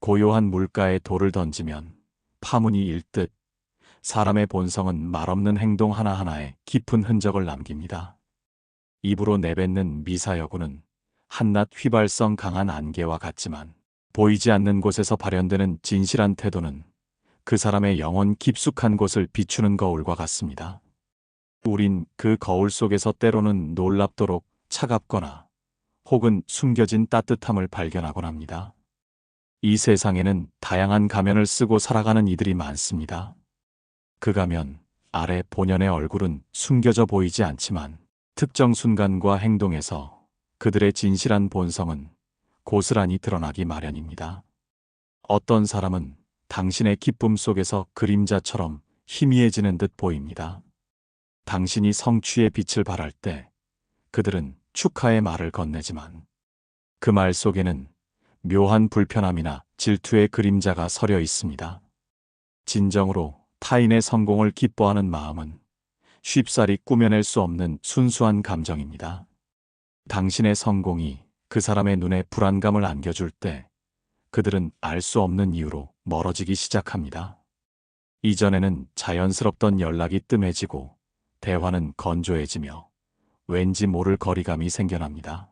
고요한 물가에 돌을 던지면 파문이 일듯 사람의 본성은 말없는 행동 하나하나에 깊은 흔적을 남깁니다. 입으로 내뱉는 미사여구는 한낱 휘발성 강한 안개와 같지만 보이지 않는 곳에서 발현되는 진실한 태도는 그 사람의 영혼 깊숙한 곳을 비추는 거울과 같습니다. 우린 그 거울 속에서 때로는 놀랍도록 차갑거나 혹은 숨겨진 따뜻함을 발견하곤 합니다. 이 세상에는 다양한 가면을 쓰고 살아가는 이들이 많습니다. 그 가면 아래 본연의 얼굴은 숨겨져 보이지 않지만 특정 순간과 행동에서 그들의 진실한 본성은 고스란히 드러나기 마련입니다. 어떤 사람은 당신의 기쁨 속에서 그림자처럼 희미해지는 듯 보입니다. 당신이 성취의 빛을 발할 때 그들은 축하의 말을 건네지만 그 말 속에는 묘한 불편함이나 질투의 그림자가 서려 있습니다. 진정으로 타인의 성공을 기뻐하는 마음은 쉽사리 꾸며낼 수 없는 순수한 감정입니다. 당신의 성공이 그 사람의 눈에 불안감을 안겨줄 때 그들은 알 수 없는 이유로 멀어지기 시작합니다. 이전에는 자연스럽던 연락이 뜸해지고 대화는 건조해지며 왠지 모를 거리감이 생겨납니다.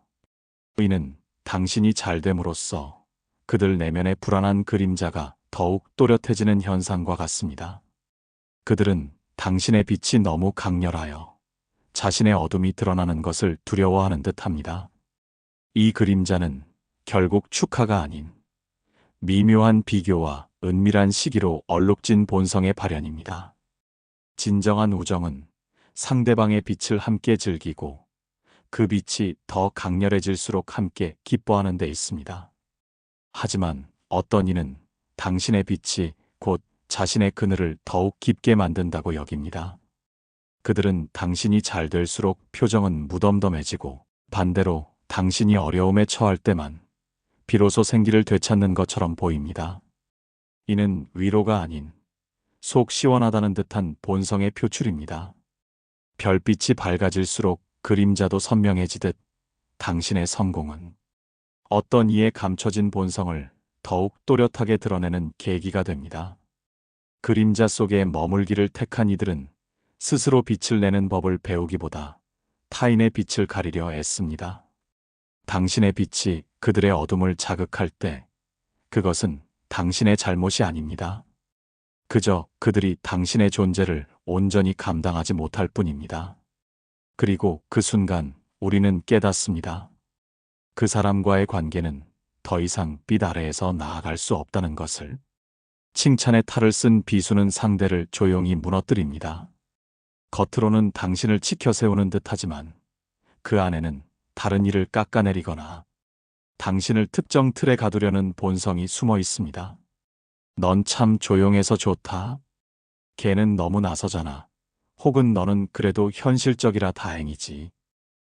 이는 당신이 잘됨으로써 그들 내면의 불안한 그림자가 더욱 또렷해지는 현상과 같습니다. 그들은 당신의 빛이 너무 강렬하여 자신의 어둠이 드러나는 것을 두려워하는 듯합니다. 이 그림자는 결국 축하가 아닌 미묘한 비교와 은밀한 시기로 얼룩진 본성의 발현입니다. 진정한 우정은 상대방의 빛을 함께 즐기고 그 빛이 더 강렬해질수록 함께 기뻐하는 데 있습니다. 하지만 어떤 이는 당신의 빛이 곧 자신의 그늘을 더욱 깊게 만든다고 여깁니다. 그들은 당신이 잘 될수록 표정은 무덤덤해지고 반대로 당신이 어려움에 처할 때만 비로소 생기를 되찾는 것처럼 보입니다. 이는 위로가 아닌 속 시원하다는 듯한 본성의 표출입니다. 별빛이 밝아질수록 그림자도 선명해지듯 당신의 성공은 어떤 이의 감춰진 본성을 더욱 또렷하게 드러내는 계기가 됩니다. 그림자 속에 머물기를 택한 이들은 스스로 빛을 내는 법을 배우기보다 타인의 빛을 가리려 애씁니다. 당신의 빛이 그들의 어둠을 자극할 때 그것은 당신의 잘못이 아닙니다. 그저 그들이 당신의 존재를 온전히 감당하지 못할 뿐입니다. 그리고 그 순간 우리는 깨닫습니다. 그 사람과의 관계는 더 이상 빛 아래에서 나아갈 수 없다는 것을. 칭찬의 탈을 쓴 비수는 상대를 조용히 무너뜨립니다. 겉으로는 당신을 치켜 세우는 듯하지만 그 안에는 다른 이를 깎아내리거나 당신을 특정 틀에 가두려는 본성이 숨어 있습니다. 넌 참 조용해서 좋다. 걔는 너무 나서잖아. 혹은 너는 그래도 현실적이라 다행이지.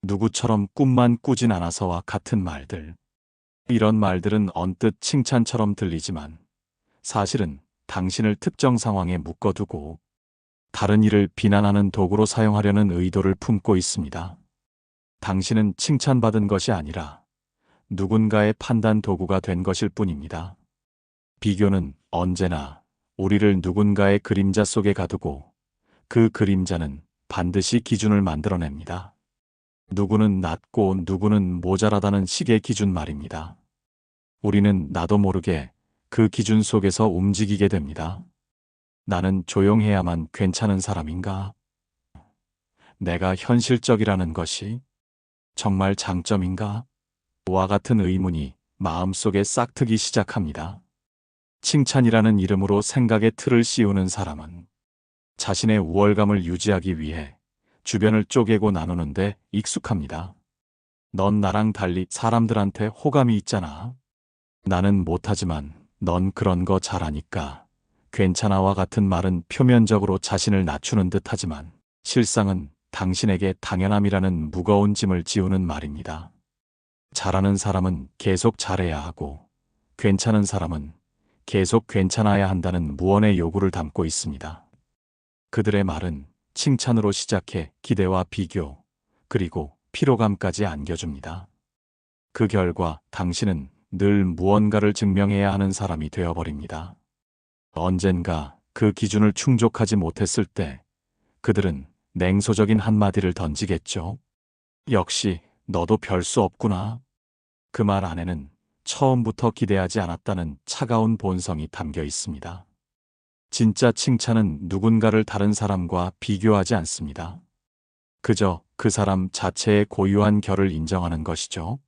누구처럼 꿈만 꾸진 않아서와 같은 말들. 이런 말들은 언뜻 칭찬처럼 들리지만 사실은 당신을 특정 상황에 묶어두고 다른 이를 비난하는 도구로 사용하려는 의도를 품고 있습니다. 당신은 칭찬받은 것이 아니라 누군가의 판단 도구가 된 것일 뿐입니다. 비교는 언제나 우리를 누군가의 그림자 속에 가두고 그 그림자는 반드시 기준을 만들어냅니다. 누구는 낮고 누구는 모자라다는 식의 기준 말입니다. 우리는 나도 모르게 그 기준 속에서 움직이게 됩니다. 나는 조용해야만 괜찮은 사람인가? 내가 현실적이라는 것이 정말 장점인가? 와 같은 의문이 마음속에 싹트기 시작합니다. 칭찬이라는 이름으로 생각의 틀을 씌우는 사람은 자신의 우월감을 유지하기 위해 주변을 쪼개고 나누는데 익숙합니다. 넌 나랑 달리 사람들한테 호감이 있잖아. 나는 못하지만 넌 그런 거 잘하니까 괜찮아와 같은 말은 표면적으로 자신을 낮추는 듯하지만 실상은 당신에게 당연함이라는 무거운 짐을 지우는 말입니다. 잘하는 사람은 계속 잘해야 하고 괜찮은 사람은 계속 괜찮아야 한다는 무언의 요구를 담고 있습니다. 그들의 말은 칭찬으로 시작해 기대와 비교, 그리고 피로감까지 안겨줍니다. 그 결과 당신은 늘 무언가를 증명해야 하는 사람이 되어버립니다. 언젠가 그 기준을 충족하지 못했을 때 그들은 냉소적인 한마디를 던지겠죠. 역시 너도 별 수 없구나. 그 말 안에는 처음부터 기대하지 않았다는 차가운 본성이 담겨 있습니다. 진짜 칭찬은 누군가를 다른 사람과 비교하지 않습니다. 그저 그 사람 자체의 고유한 결을 인정하는 것이죠.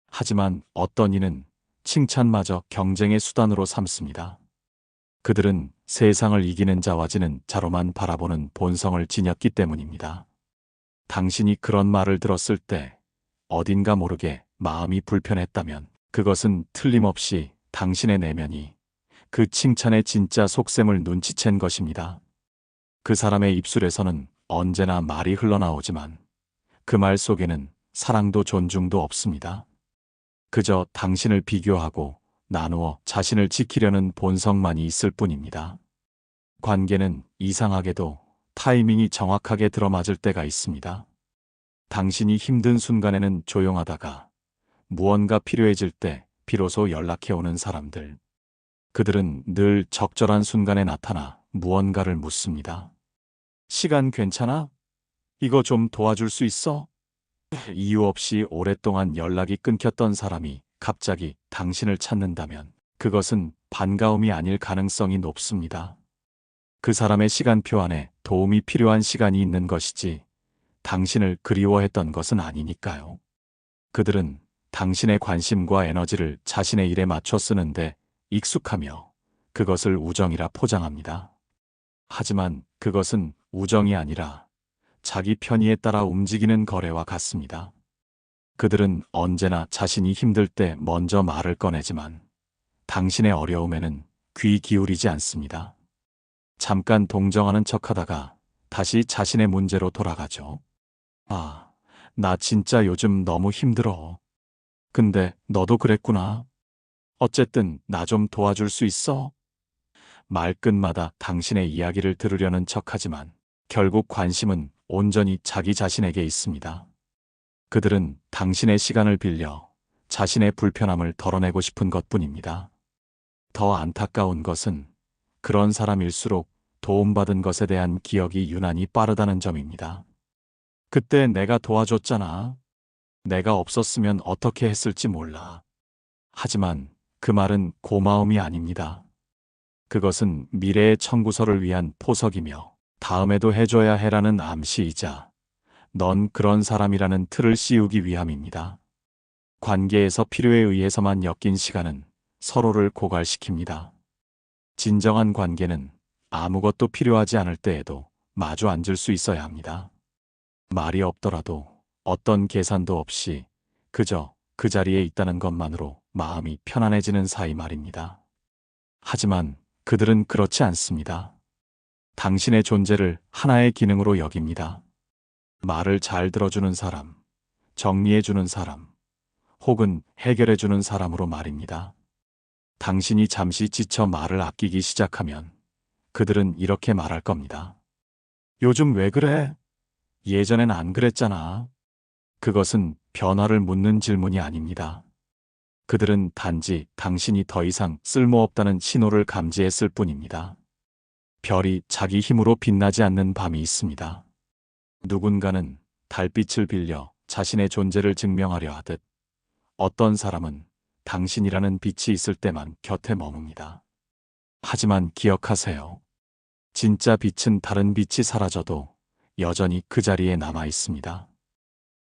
하지만 어떤 이는 칭찬마저 경쟁의 수단으로 삼습니다. 그들은 세상을 이기는 자와 지는 자로만 바라보는 본성을 지녔기 때문입니다. 당신이 그런 말을 들었을 때 어딘가 모르게 마음이 불편했다면 그것은 틀림없이 당신의 내면이 그 칭찬의 진짜 속셈을 눈치챈 것입니다. 그 사람의 입술에서는 언제나 말이 흘러나오지만 그 말 속에는 사랑도 존중도 없습니다. 그저 당신을 비교하고 나누어 자신을 지키려는 본성만이 있을 뿐입니다. 관계는 이상하게도 타이밍이 정확하게 들어맞을 때가 있습니다. 당신이 힘든 순간에는 조용하다가 무언가 필요해질 때 비로소 연락해오는 사람들. 그들은 늘 적절한 순간에 나타나 무언가를 묻습니다. 시간 괜찮아? 이거 좀 도와줄 수 있어? 이유 없이 오랫동안 연락이 끊겼던 사람이 갑자기 당신을 찾는다면 그것은 반가움이 아닐 가능성이 높습니다. 그 사람의 시간표 안에 도움이 필요한 시간이 있는 것이지 당신을 그리워했던 것은 아니니까요. 그들은 당신의 관심과 에너지를 자신의 일에 맞춰 쓰는데 익숙하며 그것을 우정이라 포장합니다. 하지만 그것은 우정이 아니라 자기 편의에 따라 움직이는 거래와 같습니다. 그들은 언제나 자신이 힘들 때 먼저 말을 꺼내지만 당신의 어려움에는 귀 기울이지 않습니다. 잠깐 동정하는 척하다가 다시 자신의 문제로 돌아가죠. 아, 나 진짜 요즘 너무 힘들어. 근데 너도 그랬구나. 어쨌든 나 좀 도와줄 수 있어? 말끝마다 당신의 이야기를 들으려는 척하지만 결국 관심은 온전히 자기 자신에게 있습니다. 그들은 당신의 시간을 빌려 자신의 불편함을 덜어내고 싶은 것뿐입니다. 더 안타까운 것은 그런 사람일수록 도움받은 것에 대한 기억이 유난히 빠르다는 점입니다. 그때 내가 도와줬잖아. 내가 없었으면 어떻게 했을지 몰라. 하지만 그 말은 고마움이 아닙니다. 그것은 미래의 청구서를 위한 포석이며 다음에도 해줘야 해라는 암시이자 넌 그런 사람이라는 틀을 씌우기 위함입니다. 관계에서 필요에 의해서만 엮인 시간은 서로를 고갈시킵니다. 진정한 관계는 아무것도 필요하지 않을 때에도 마주 앉을 수 있어야 합니다. 말이 없더라도 어떤 계산도 없이 그저 그 자리에 있다는 것만으로 마음이 편안해지는 사이 말입니다. 하지만 그들은 그렇지 않습니다. 당신의 존재를 하나의 기능으로 여깁니다. 말을 잘 들어주는 사람, 정리해주는 사람, 혹은 해결해주는 사람으로 말입니다. 당신이 잠시 지쳐 말을 아끼기 시작하면 그들은 이렇게 말할 겁니다. 요즘 왜 그래? 예전엔 안 그랬잖아. 그것은 변화를 묻는 질문이 아닙니다. 그들은 단지 당신이 더 이상 쓸모없다는 신호를 감지했을 뿐입니다. 별이 자기 힘으로 빛나지 않는 밤이 있습니다. 누군가는 달빛을 빌려 자신의 존재를 증명하려 하듯 어떤 사람은 당신이라는 빛이 있을 때만 곁에 머뭅니다. 하지만 기억하세요. 진짜 빛은 다른 빛이 사라져도 여전히 그 자리에 남아 있습니다.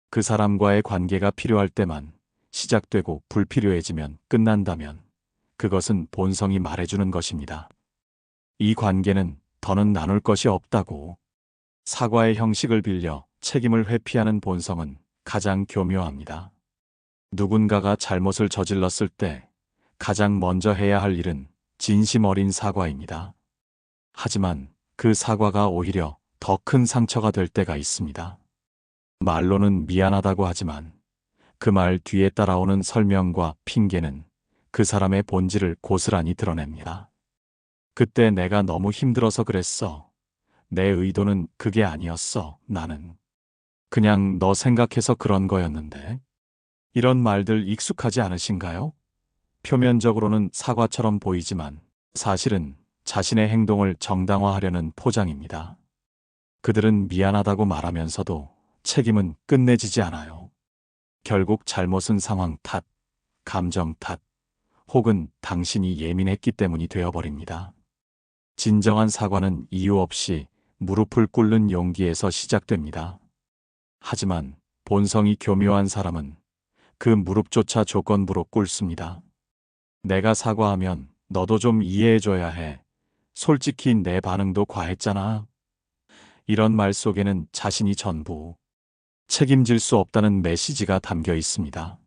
그 사람과의 관계가 필요할 때만 시작되고 불필요해지면 끝난다면 그것은 본성이 말해주는 것입니다. 이 관계는 더는 나눌 것이 없다고. 사과의 형식을 빌려 책임을 회피하는 본성은 가장 교묘합니다. 누군가가 잘못을 저질렀을 때 가장 먼저 해야 할 일은 진심 어린 사과입니다. 하지만 그 사과가 오히려 더 큰 상처가 될 때가 있습니다. 말로는 미안하다고 하지만 그 말 뒤에 따라오는 설명과 핑계는 그 사람의 본질을 고스란히 드러냅니다. 그때 내가 너무 힘들어서 그랬어. 내 의도는 그게 아니었어. 나는 그냥 너 생각해서 그런 거였는데. 이런 말들 익숙하지 않으신가요? 표면적으로는 사과처럼 보이지만 사실은 자신의 행동을 정당화하려는 포장입니다. 그들은 미안하다고 말하면서도 책임은 끝내지지 않아요. 결국 잘못은 상황 탓, 감정 탓, 혹은 당신이 예민했기 때문이 되어버립니다. 진정한 사과는 이유 없이 무릎을 꿇는 용기에서 시작됩니다. 하지만 본성이 교묘한 사람은 그 무릎조차 조건부로 꿇습니다. 내가 사과하면 너도 좀 이해해줘야 해. 솔직히 내 반응도 과했잖아. 이런 말 속에는 자신이 전부, 책임질 수 없다는 메시지가 담겨 있습니다.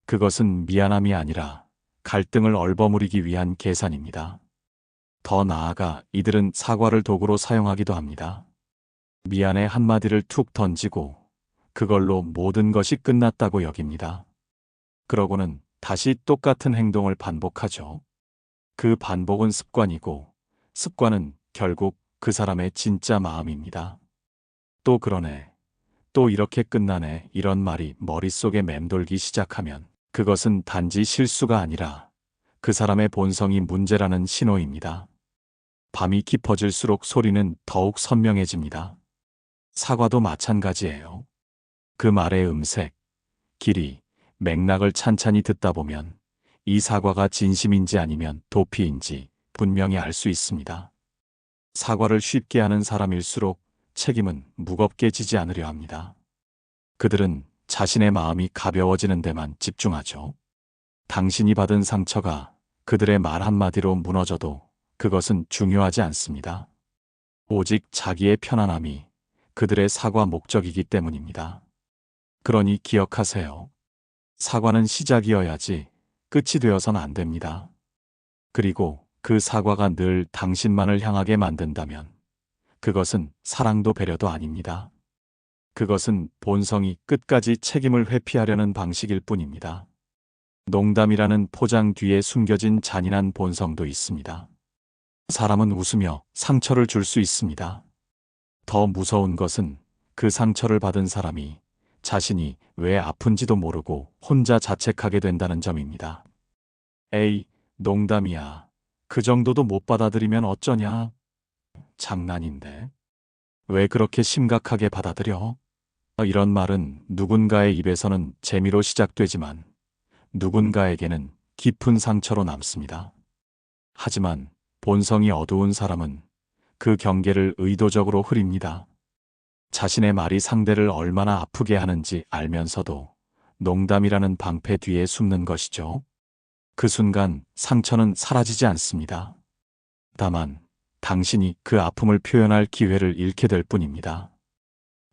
그것은 미안함이 아니라 갈등을 얼버무리기 위한 계산입니다. 더 나아가 이들은 사과를 도구로 사용하기도 합니다. 미안해 한마디를 툭 던지고 그걸로 모든 것이 끝났다고 여깁니다. 그러고는 다시 똑같은 행동을 반복하죠. 그 반복은 습관이고 습관은 결국 그 사람의 진짜 마음입니다. 또 그러네. 또 이렇게 끝나네. 이런 말이 머릿속에 맴돌기 시작하면 그것은 단지 실수가 아니라 그 사람의 본성이 문제라는 신호입니다. 밤이 깊어질수록 소리는 더욱 선명해집니다. 사과도 마찬가지예요. 그 말의 음색, 길이, 맥락을 찬찬히 듣다 보면 이 사과가 진심인지 아니면 도피인지 분명히 알 수 있습니다. 사과를 쉽게 하는 사람일수록 책임은 무겁게 지지 않으려 합니다. 그들은 자신의 마음이 가벼워지는 데만 집중하죠. 당신이 받은 상처가 그들의 말 한마디로 무너져도 그것은 중요하지 않습니다. 오직 자기의 편안함이 그들의 사과 목적이기 때문입니다. 그러니 기억하세요. 사과는 시작이어야지 끝이 되어선 안 됩니다. 그리고 그 사과가 늘 당신만을 향하게 만든다면 그것은 사랑도 배려도 아닙니다. 그것은 본성이 끝까지 책임을 회피하려는 방식일 뿐입니다. 농담이라는 포장 뒤에 숨겨진 잔인한 본성도 있습니다. 사람은 웃으며 상처를 줄 수 있습니다. 더 무서운 것은 그 상처를 받은 사람이 자신이 왜 아픈지도 모르고 혼자 자책하게 된다는 점입니다. 에이, 농담이야. 그 정도도 못 받아들이면 어쩌냐? 장난인데. 왜 그렇게 심각하게 받아들여? 이런 말은 누군가의 입에서는 재미로 시작되지만 누군가에게는 깊은 상처로 남습니다. 하지만 본성이 어두운 사람은 그 경계를 의도적으로 흐립니다. 자신의 말이 상대를 얼마나 아프게 하는지 알면서도 농담이라는 방패 뒤에 숨는 것이죠. 그 순간 상처는 사라지지 않습니다. 다만 당신이 그 아픔을 표현할 기회를 잃게 될 뿐입니다.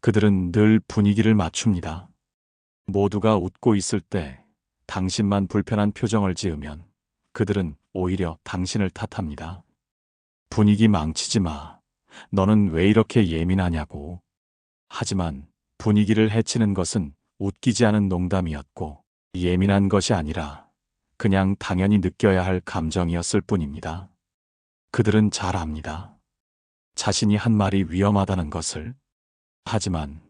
그들은 늘 분위기를 맞춥니다. 모두가 웃고 있을 때 당신만 불편한 표정을 지으면 그들은 오히려 당신을 탓합니다. 분위기 망치지 마. 너는 왜 이렇게 예민하냐고. 하지만 분위기를 해치는 것은 웃기지 않은 농담이었고 예민한 것이 아니라 그냥 당연히 느껴야 할 감정이었을 뿐입니다. 그들은 잘 압니다. 자신이 한 말이 위험하다는 것을. 하지만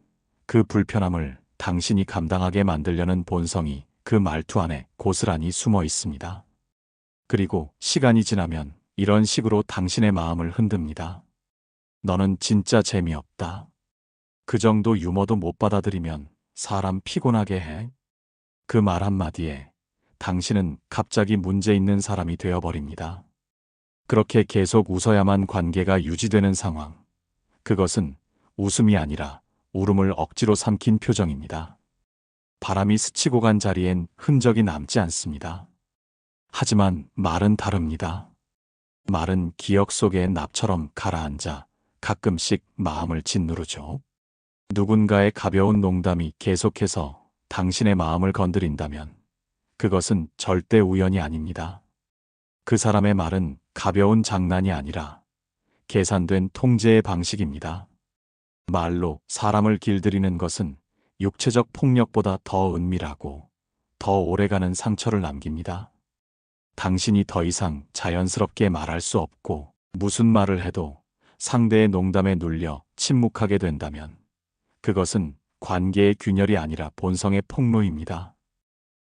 그 불편함을 당신이 감당하게 만들려는 본성이 그 말투 안에 고스란히 숨어 있습니다. 그리고 시간이 지나면 이런 식으로 당신의 마음을 흔듭니다. 너는 진짜 재미없다. 그 정도 유머도 못 받아들이면 사람 피곤하게 해. 그 말 한마디에 당신은 갑자기 문제 있는 사람이 되어버립니다. 그렇게 계속 웃어야만 관계가 유지되는 상황. 그것은 웃음이 아니라 울음을 억지로 삼킨 표정입니다. 바람이 스치고 간 자리엔 흔적이 남지 않습니다. 하지만 말은 다릅니다. 말은 기억 속의 납처럼 가라앉아 가끔씩 마음을 짓누르죠. 누군가의 가벼운 농담이 계속해서 당신의 마음을 건드린다면 그것은 절대 우연이 아닙니다. 그 사람의 말은 가벼운 장난이 아니라 계산된 통제의 방식입니다. 말로 사람을 길들이는 것은 육체적 폭력보다 더 은밀하고 더 오래가는 상처를 남깁니다. 당신이 더 이상 자연스럽게 말할 수 없고 무슨 말을 해도 상대의 농담에 눌려 침묵하게 된다면 그것은 관계의 균열이 아니라 본성의 폭로입니다.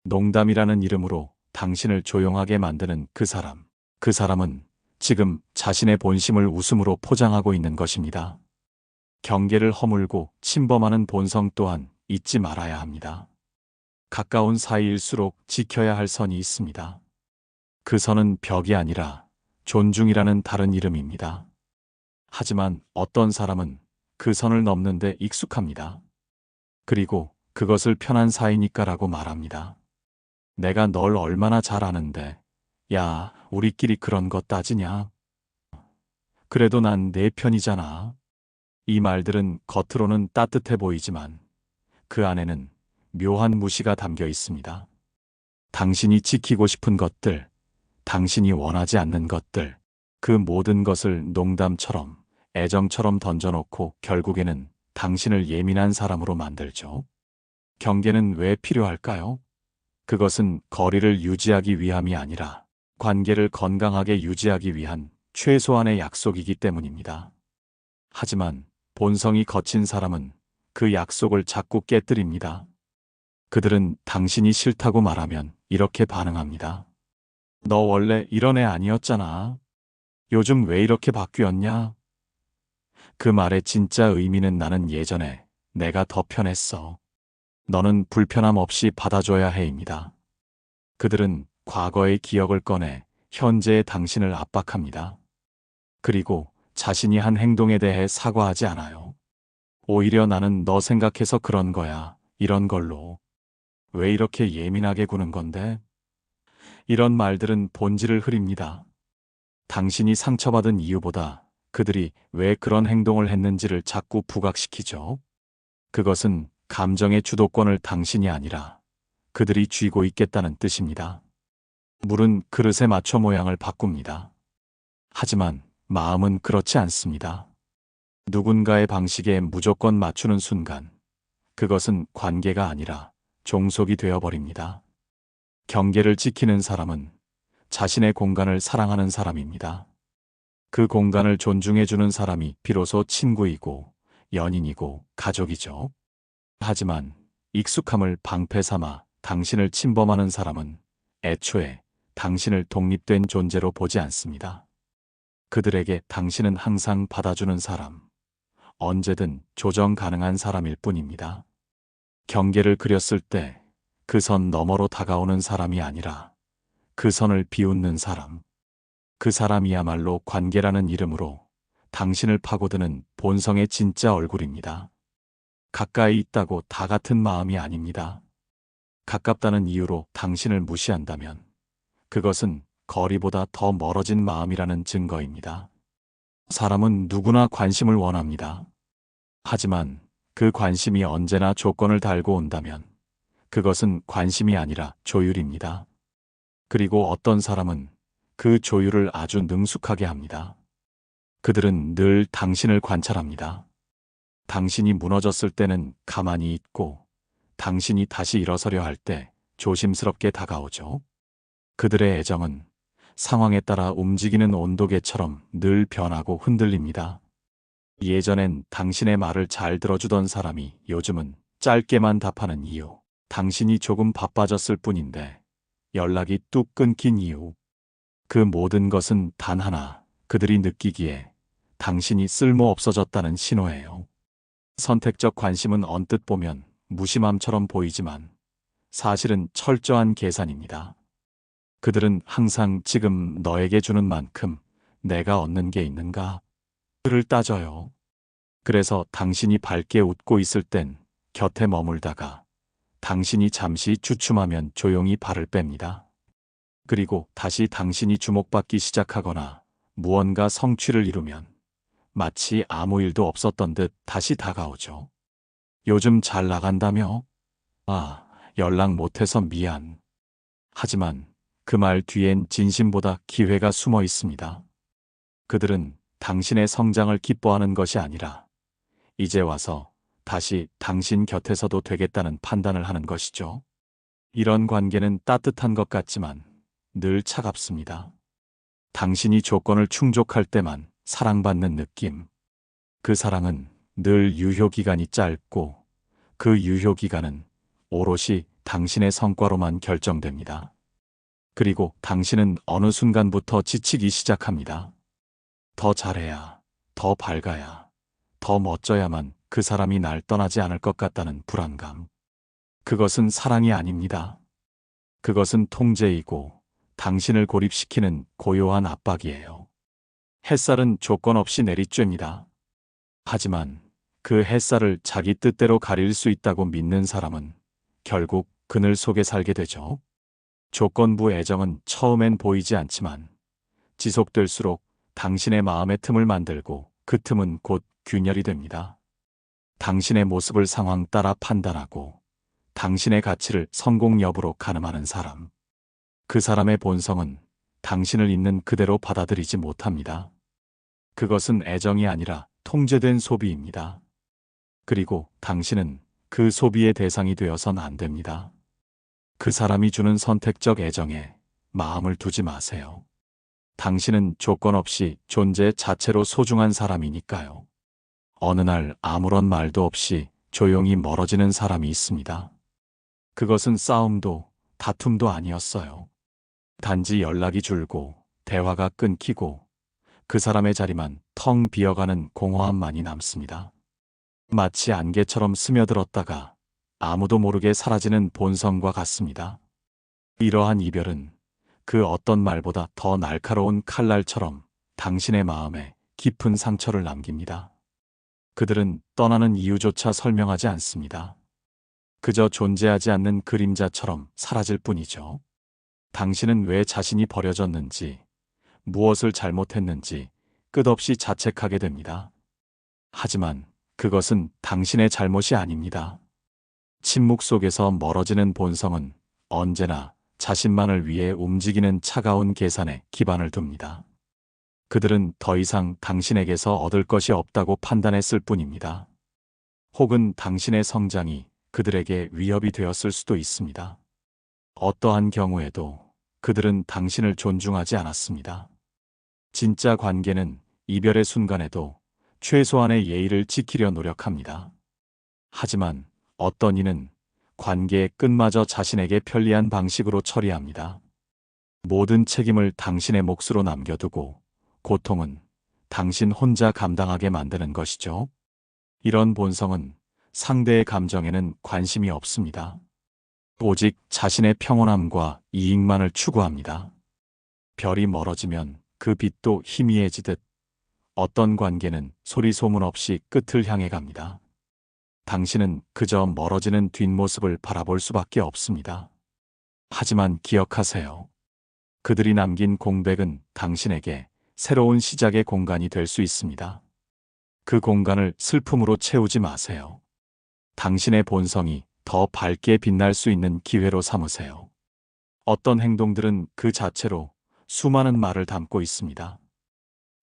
농담이라는 이름으로 당신을 조용하게 만드는 그 사람. 그 사람은 지금 자신의 본심을 웃음으로 포장하고 있는 것입니다. 경계를 허물고 침범하는 본성 또한 잊지 말아야 합니다. 가까운 사이일수록 지켜야 할 선이 있습니다. 그 선은 벽이 아니라 존중이라는 다른 이름입니다. 하지만 어떤 사람은 그 선을 넘는데 익숙합니다. 그리고 그것을 편한 사이니까라고 말합니다. 내가 널 얼마나 잘 아는데, 야, 우리끼리 그런 거 따지냐? 그래도 난 내 편이잖아. 이 말들은 겉으로는 따뜻해 보이지만 그 안에는 묘한 무시가 담겨 있습니다. 당신이 지키고 싶은 것들, 당신이 원하지 않는 것들, 그 모든 것을 농담처럼, 애정처럼 던져놓고 결국에는 당신을 예민한 사람으로 만들죠. 경계는 왜 필요할까요? 그것은 거리를 유지하기 위함이 아니라 관계를 건강하게 유지하기 위한 최소한의 약속이기 때문입니다. 하지만 본성이 거친 사람은 그 약속을 자꾸 깨뜨립니다. 그들은 당신이 싫다고 말하면 이렇게 반응합니다. 너 원래 이런 애 아니었잖아. 요즘 왜 이렇게 바뀌었냐? 그 말의 진짜 의미는 나는 예전에 내가 더 편했어. 너는 불편함 없이 받아줘야 해입니다. 그들은 과거의 기억을 꺼내 현재의 당신을 압박합니다. 그리고 자신이 한 행동에 대해 사과하지 않아요. 오히려 나는 너 생각해서 그런 거야. 이런 걸로. 왜 이렇게 예민하게 구는 건데? 이런 말들은 본질을 흐립니다. 당신이 상처받은 이유보다 그들이 왜 그런 행동을 했는지를 자꾸 부각시키죠. 그것은 감정의 주도권을 당신이 아니라 그들이 쥐고 있겠다는 뜻입니다. 물은 그릇에 맞춰 모양을 바꿉니다. 하지만 마음은 그렇지 않습니다. 누군가의 방식에 무조건 맞추는 순간 그것은 관계가 아니라 종속이 되어버립니다. 경계를 지키는 사람은 자신의 공간을 사랑하는 사람입니다. 그 공간을 존중해주는 사람이 비로소 친구이고 연인이고 가족이죠. 하지만 익숙함을 방패 삼아 당신을 침범하는 사람은 애초에 당신을 독립된 존재로 보지 않습니다. 그들에게 당신은 항상 받아주는 사람, 언제든 조정 가능한 사람일 뿐입니다. 경계를 그렸을 때 그 선 너머로 다가오는 사람이 아니라 그 선을 비웃는 사람, 그 사람이야말로 관계라는 이름으로 당신을 파고드는 본성의 진짜 얼굴입니다. 가까이 있다고 다 같은 마음이 아닙니다. 가깝다는 이유로 당신을 무시한다면 그것은 거리보다 더 멀어진 마음이라는 증거입니다. 사람은 누구나 관심을 원합니다. 하지만 그 관심이 언제나 조건을 달고 온다면 그것은 관심이 아니라 조율입니다. 그리고 어떤 사람은 그 조율을 아주 능숙하게 합니다. 그들은 늘 당신을 관찰합니다. 당신이 무너졌을 때는 가만히 있고 당신이 다시 일어서려 할 때 조심스럽게 다가오죠. 그들의 애정은 상황에 따라 움직이는 온도계처럼 늘 변하고 흔들립니다. 예전엔 당신의 말을 잘 들어주던 사람이 요즘은 짧게만 답하는 이유, 당신이 조금 바빠졌을 뿐인데 연락이 뚝 끊긴 이유, 그 모든 것은 단 하나, 그들이 느끼기에 당신이 쓸모 없어졌다는 신호예요. 선택적 관심은 언뜻 보면 무심함처럼 보이지만 사실은 철저한 계산입니다. 그들은 항상 지금 너에게 주는 만큼 내가 얻는 게 있는가? 를 따져요. 그래서 당신이 밝게 웃고 있을 땐 곁에 머물다가 당신이 잠시 주춤하면 조용히 발을 뺍니다. 그리고 다시 당신이 주목받기 시작하거나 무언가 성취를 이루면 마치 아무 일도 없었던 듯 다시 다가오죠. 요즘 잘 나간다며? 아, 연락 못해서 미안. 하지만 그 말 뒤엔 진심보다 기회가 숨어 있습니다. 그들은 당신의 성장을 기뻐하는 것이 아니라 이제 와서 다시 당신 곁에서도 되겠다는 판단을 하는 것이죠. 이런 관계는 따뜻한 것 같지만 늘 차갑습니다. 당신이 조건을 충족할 때만 사랑받는 느낌. 그 사랑은 늘 유효기간이 짧고 그 유효기간은 오롯이 당신의 성과로만 결정됩니다. 그리고 당신은 어느 순간부터 지치기 시작합니다. 더 잘해야, 더 밝아야, 더 멋져야만 그 사람이 날 떠나지 않을 것 같다는 불안감. 그것은 사랑이 아닙니다. 그것은 통제이고 당신을 고립시키는 고요한 압박이에요. 햇살은 조건 없이 내리쬐입니다. 하지만 그 햇살을 자기 뜻대로 가릴 수 있다고 믿는 사람은 결국 그늘 속에 살게 되죠. 조건부 애정은 처음엔 보이지 않지만 지속될수록 당신의 마음의 틈을 만들고 그 틈은 곧 균열이 됩니다. 당신의 모습을 상황 따라 판단하고 당신의 가치를 성공 여부로 가늠하는 사람. 그 사람의 본성은 당신을 있는 그대로 받아들이지 못합니다. 그것은 애정이 아니라 통제된 소비입니다. 그리고 당신은 그 소비의 대상이 되어선 안 됩니다. 그 사람이 주는 선택적 애정에 마음을 두지 마세요. 당신은 조건 없이 존재 자체로 소중한 사람이니까요. 어느 날 아무런 말도 없이 조용히 멀어지는 사람이 있습니다. 그것은 싸움도 다툼도 아니었어요. 단지 연락이 줄고 대화가 끊기고 그 사람의 자리만 텅 비어가는 공허함만이 남습니다. 마치 안개처럼 스며들었다가 아무도 모르게 사라지는 본성과 같습니다. 이러한 이별은 그 어떤 말보다 더 날카로운 칼날처럼 당신의 마음에 깊은 상처를 남깁니다. 그들은 떠나는 이유조차 설명하지 않습니다. 그저 존재하지 않는 그림자처럼 사라질 뿐이죠. 당신은 왜 자신이 버려졌는지, 무엇을 잘못했는지 끝없이 자책하게 됩니다. 하지만 그것은 당신의 잘못이 아닙니다. 침묵 속에서 멀어지는 본성은 언제나 자신만을 위해 움직이는 차가운 계산에 기반을 둡니다. 그들은 더 이상 당신에게서 얻을 것이 없다고 판단했을 뿐입니다. 혹은 당신의 성장이 그들에게 위협이 되었을 수도 있습니다. 어떠한 경우에도 그들은 당신을 존중하지 않았습니다. 진짜 관계는 이별의 순간에도 최소한의 예의를 지키려 노력합니다. 하지만 어떤 이는 관계의 끝마저 자신에게 편리한 방식으로 처리합니다. 모든 책임을 당신의 몫으로 남겨두고 고통은 당신 혼자 감당하게 만드는 것이죠. 이런 본성은 상대의 감정에는 관심이 없습니다. 오직 자신의 평온함과 이익만을 추구합니다. 별이 멀어지면 그 빛도 희미해지듯 어떤 관계는 소리 소문 없이 끝을 향해 갑니다. 당신은 그저 멀어지는 뒷모습을 바라볼 수밖에 없습니다. 하지만 기억하세요. 그들이 남긴 공백은 당신에게 새로운 시작의 공간이 될 수 있습니다. 그 공간을 슬픔으로 채우지 마세요. 당신의 본성이 더 밝게 빛날 수 있는 기회로 삼으세요. 어떤 행동들은 그 자체로 수많은 말을 담고 있습니다.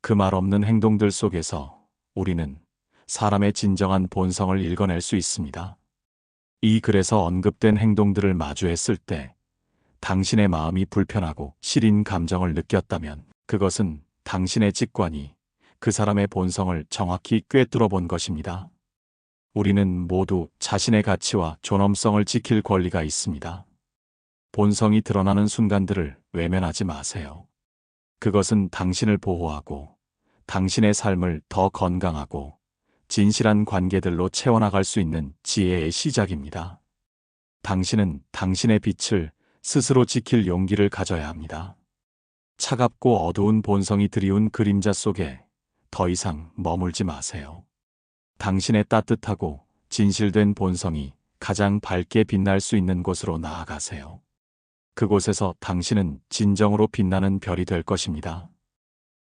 그 말 없는 행동들 속에서 우리는 사람의 진정한 본성을 읽어낼 수 있습니다. 이 글에서 언급된 행동들을 마주했을 때 당신의 마음이 불편하고 시린 감정을 느꼈다면 그것은 당신의 직관이 그 사람의 본성을 정확히 꿰뚫어 본 것입니다. 우리는 모두 자신의 가치와 존엄성을 지킬 권리가 있습니다. 본성이 드러나는 순간들을 외면하지 마세요. 그것은 당신을 보호하고 당신의 삶을 더 건강하고 진실한 관계들로 채워나갈 수 있는 지혜의 시작입니다. 당신은 당신의 빛을 스스로 지킬 용기를 가져야 합니다. 차갑고 어두운 본성이 드리운 그림자 속에 더 이상 머물지 마세요. 당신의 따뜻하고 진실된 본성이 가장 밝게 빛날 수 있는 곳으로 나아가세요. 그곳에서 당신은 진정으로 빛나는 별이 될 것입니다.